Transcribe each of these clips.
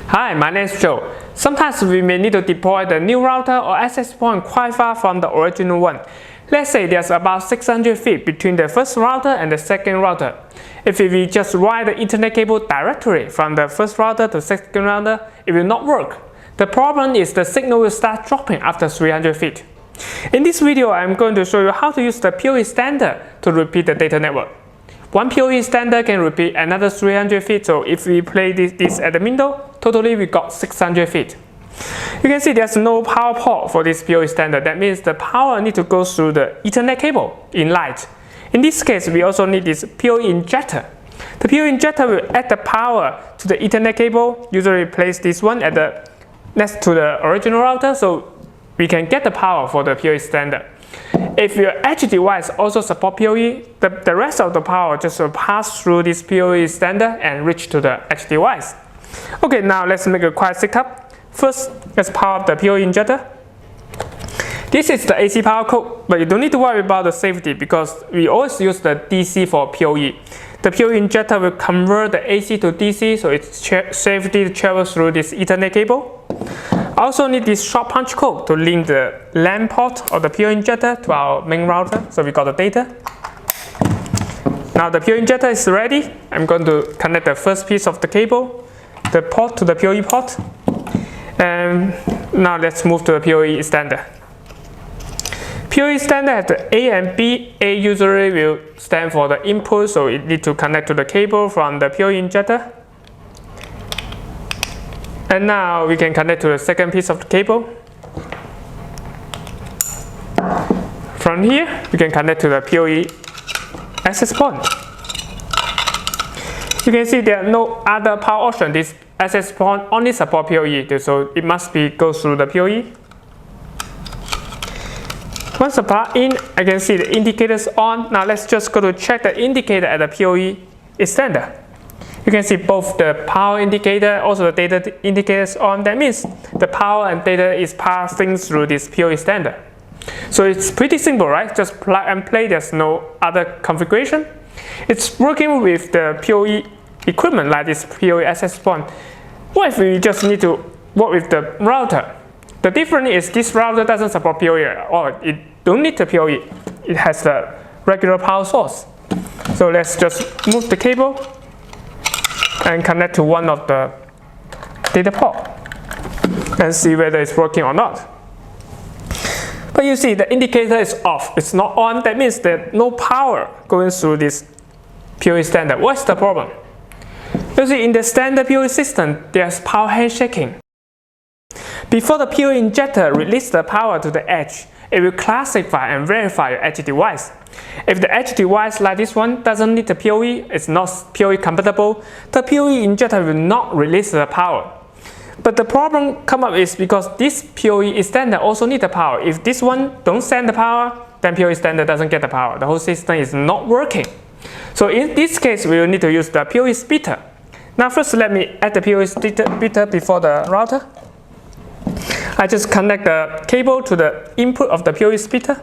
Hi, my name is Joe. Sometimes we may need to deploy the new router or access point quite far from the original one. Let's say there's about 600 feet between the first router and the second router. If we just wire the Ethernet cable directly from the first router to second router, it will not work. The problem is the signal will start dropping after 300 feet. In this video, I'm going to show you how to use the PoE standard to repeat the data network. One PoE standard can repeat another 300 feet, so if we play this at the middle, totally we got 600 feet. You can see there's no power port for this PoE standard. That means the power needs to go through the Ethernet cable in light. In this case, we also need this PoE injector. The PoE injector will add the power to the Ethernet cable. Usually place this one at the next to the original router, so we can get the power for the PoE standard. If your edge device also support PoE, the rest of the power just will pass through this PoE standard and reach to the edge device. Okay, now let's make a quiet setup. First, let's power up the PoE injector. This is the AC power code, but you don't need to worry about the safety because we always use the DC for PoE. The PoE injector will convert the AC to DC, so it's safety to travel through this Ethernet cable. I also need this short punch code to link the LAN port of the PoE injector to our main router, so we got the data. Now the PoE injector is ready. I'm going to connect the first piece of the cable, the port to the PoE port. And now let's move to the PoE standard. PoE standard has the A and B. A usually will stand for the input, so it needs to connect to the cable from the PoE injector. And now we can connect to the second piece of the cable. From here, we can connect to the PoE access point. You can see there are no other power option. This access point only supports PoE, so it must go through the PoE. Once the plug in, I can see the indicators on. Now let's just go to check the indicator at the PoE standard. You can see both the power indicator, also the data indicators on. That means the power and data is passing through this PoE standard. So it's pretty simple, right? Just plug and play. There's no other configuration. It's working with the PoE equipment like this PoE access point. What if we just need to work with the router? The difference is this router doesn't support PoE, or it don't need the PoE. It has the regular power source. So let's just move the cable and connect to one of the data port and see whether it's working or not. But you see the indicator is off, it's not on. That means there's no power going through this PoE standard. What's the problem? You see, in the standard PoE system, there's power handshaking. Before the PoE injector releases the power to the edge, it will classify and verify your edge device. If the edge device like this one doesn't need the PoE, it's not PoE compatible, the PoE injector will not release the power. But the problem come up is because this PoE standard also need the power. If this one don't send the power, then PoE standard doesn't get the power. The whole system is not working. So in this case, we will need to use the PoE splitter. Now first let me add the PoE splitter before the router. I just connect the cable to the input of the PoE splitter.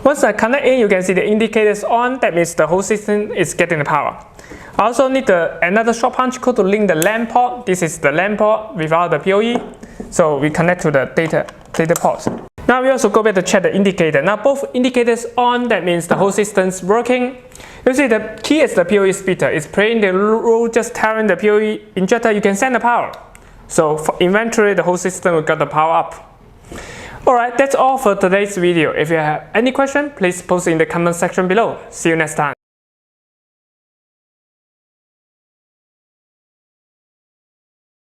Once I connect in, you can see the indicators on. That means the whole system is getting the power. I also need another short punch code to link the LAN port. This is the LAN port without the PoE. So we connect to the data port. Now we also go back to check the indicator. Now both indicators on. That means the whole system is working. You see the key is the PoE splitter. It's playing the role, just telling the PoE injector you can send the power. So eventually the whole system will get the power up. Alright, that's all for today's video. If you have any question, please post it in the comment section below. See you next time.